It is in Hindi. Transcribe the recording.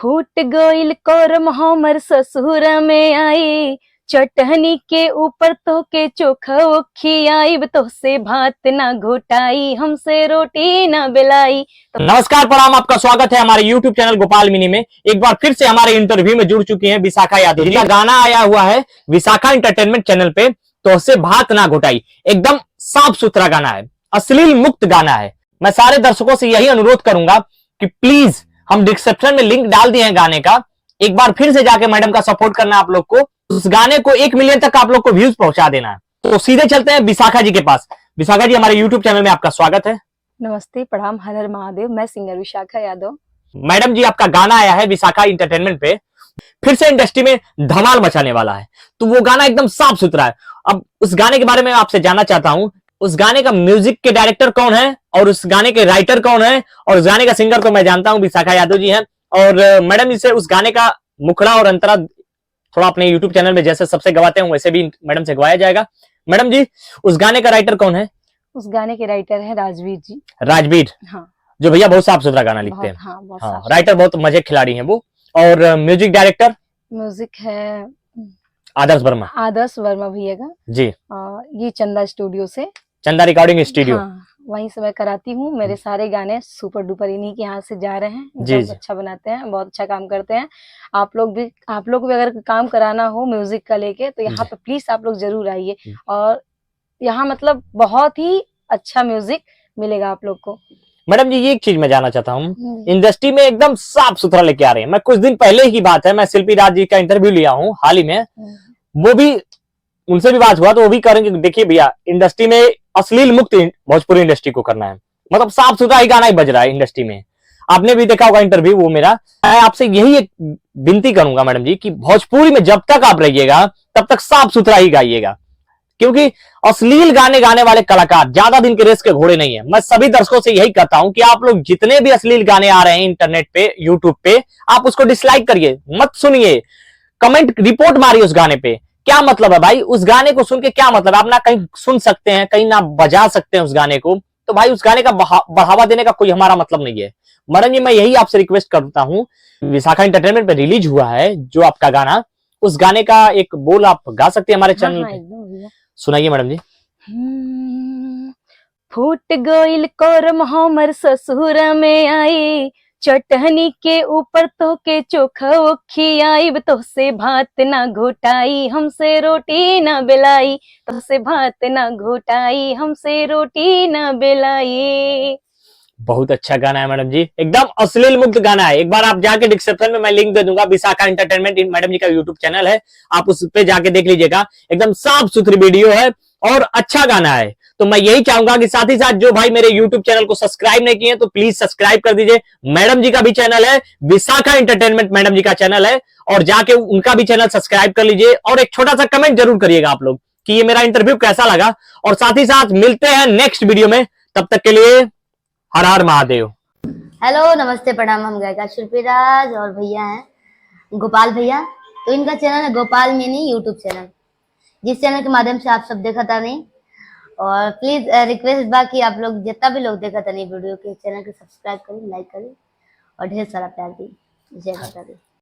फूट गइल करम हमर ससुर में आई, चटनी के ऊपर तो के चोखा खियाइब, तो से भात ना घोटाई, हमसे रोटी ना बेलाई। नमस्कार, प्रणाम, आपका स्वागत है हमारे YouTube चैनल गोपाल मिनी में। एक बार फिर से हमारे इंटरव्यू में जुड़ चुकी हैं विशाखा यादव जी का गाना आया हुआ है विशाखा एंटरटेनमेंट चैनल पे, तो उससे भात ना घोटाई। एकदम साफ सुथरा गाना है, अश्लील मुक्त गाना है। मैं सारे दर्शकों से यही अनुरोध करूंगा कि प्लीज, हम डिस्क्रिप्शन में लिंक डाल दिए हैं गाने का, एक बार फिर से जाके मैडम का सपोर्ट करना आप लोग को। उस गाने को 1 मिलियन तक आप लोग को व्यूज पहुंचा देना है। तो सीधे चलते हैं विशाखा जी के पास। विशाखा जी, हमारे यूट्यूब चैनल में आपका स्वागत है। नमस्ते, प्रणाम, हर हर महादेव। मैं सिंगर विशाखा यादव। मैडम जी, आपका गाना आया है विशाखा एंटरटेनमेंट पे, फिर से इंडस्ट्री में धमाल मचाने वाला है। तो वो गाना एकदम साफ सुथरा है। अब उस गाने के बारे में आपसे जानना चाहता हूं, उस गाने का म्यूजिक के डायरेक्टर कौन है और उस गाने के राइटर कौन है, और उस गाने का सिंगर तो मैं जानता हूं विशाखा यादव जी हैं। और मैडम जी से उस गाने का मुखड़ा और अंतरा थोड़ा अपने यूट्यूब चैनल में जैसे सबसे गवाते हैं वैसे भी मैडम से गवाया जाएगा। मैडम जी, उस गाने का राइटर कौन है? उस गाने के राइटर है राजवीर जी। राजवीर, हाँ, जो भैया बहुत साफ सुथरा गाना लिखते हैं। हाँ, राइटर बहुत मजे खिलाड़ी हैं वो। और म्यूजिक डायरेक्टर म्यूजिक है आदर्श वर्मा। आदर्श वर्मा भैया का जी। ये चंदा स्टूडियो से, चंदा रिकॉर्डिंग स्टूडियो। हाँ, वहीं से मैं कराती हूँ। मेरे सारे गाने सुपर डुपर इन्हीं के यहाँ से जा रहे हैं। जी, बहुत अच्छा बनाते हैं, बहुत अच्छा काम करते हैं। आप लोग भी अगर काम कराना हो म्यूजिक का लेके, तो यहाँ पे प्लीज आप लोग जरूर आइए। और यहाँ मतलब बहुत ही अच्छा म्यूजिक मिलेगा आप लोग को। मैडम जी, ये एक चीज मैं जानना चाहता हूँ, इंडस्ट्री में एकदम साफ सुथरा लेके आ रहे हैं। मैं कुछ दिन पहले की बात है, मैं शिल्पी राज जी का इंटरव्यू लिया हूँ हाल ही में। वो भी, उनसे भी बात हुआ तो वो भी करेंगे, देखिए भैया, इंडस्ट्री में अश्लील मुक्त भोजपुरी इंडस्ट्री को करना है। मतलब साफ सुथरा ही गाना ही बज रहा है इंडस्ट्री में। आपने भी देखा होगा इंटरव्यू वो मेरा। मैं आपसे यही एक विनती करूंगा मैडम जी कि भोजपुरी में जब तक आप रहिएगा तब तक साफ सुथरा ही गाइएगा, क्योंकि अश्लील गाने गाने वाले कलाकार ज्यादा दिन के रेस के घोड़े नहीं है। मैं सभी दर्शकों से यही कहता हूं कि आप लोग जितने भी अश्लील गाने आ रहे हैं इंटरनेट पे, यूट्यूब पे, आप उसको डिसलाइक करिए, मत सुनिए, कमेंट रिपोर्ट मारिए उस गाने पे। क्या मतलब है भाई, उस गाने को सुन के क्या मतलब? आप ना कहीं सुन सकते हैं, कहीं ना बजा सकते हैं उस गाने को, तो भाई उस गाने का बढ़ावा देने का कोई हमारा मतलब नहीं है। मैडम जी, मैं यही आपसे रिक्वेस्ट करता हूं, विशाखा एंटरटेनमेंट पे रिलीज हुआ है जो आपका गाना, उस गाने का एक बोल आप गा सकते हैं हमारे चैनल पे? सुनाइए मैडम जी। फूट गइल करम हमर ससुर में आई, चटनी के ऊपर तो के चोखा खियाइब, तो से भात ना घोटाई, हमसे रोटी ना बेलाई, तो से भात ना घोटाई, हमसे रोटी ना बेलाई। बहुत अच्छा गाना है मैडम जी, एकदम अश्लील मुक्त गाना है। एक बार आप जाके डिस्क्रिप्शन में मैं लिंक दे दूंगा, विशाखा एंटरटेनमेंट मैडम जी का यूट्यूब चैनल है, आप उस पे जाके देख लीजिएगा। एकदम साफ सुथरी वीडियो है और अच्छा गाना है। तो मैं यही चाहूंगा कि साथ ही साथ जो भाई मेरे यूट्यूब चैनल को सब्सक्राइब नहीं किए तो प्लीज सब्सक्राइब कर दीजिए। मैडम जी का भी चैनल है, विशाखा एंटरटेनमेंट मैडम जी का चैनल है, और जाके उनका भी चैनल सब्सक्राइब कर लीजिए। और एक छोटा सा कमेंट जरूर करिएगा आप लोग कि ये मेरा इंटरव्यू कैसा लगा। और साथ ही साथ मिलते हैं नेक्स्ट वीडियो में, तब तक के लिए हर हर महादेव। हेलो, नमस्ते, प्रणाम। हम गायिका शिल्पी राज और भैया हैं गोपाल भैया। तो इनका चैनल है गोपाल मिनी यूट्यूब चैनल, जिस चैनल के माध्यम से आप सब देखा था नहीं। और प्लीज रिक्वेस्ट बा कि आप लोग जितना भी लोग देखा था नहीं वीडियो के, चैनल को सब्सक्राइब करें, लाइक करें और ढेर सारा प्यार दी। जय माता दी।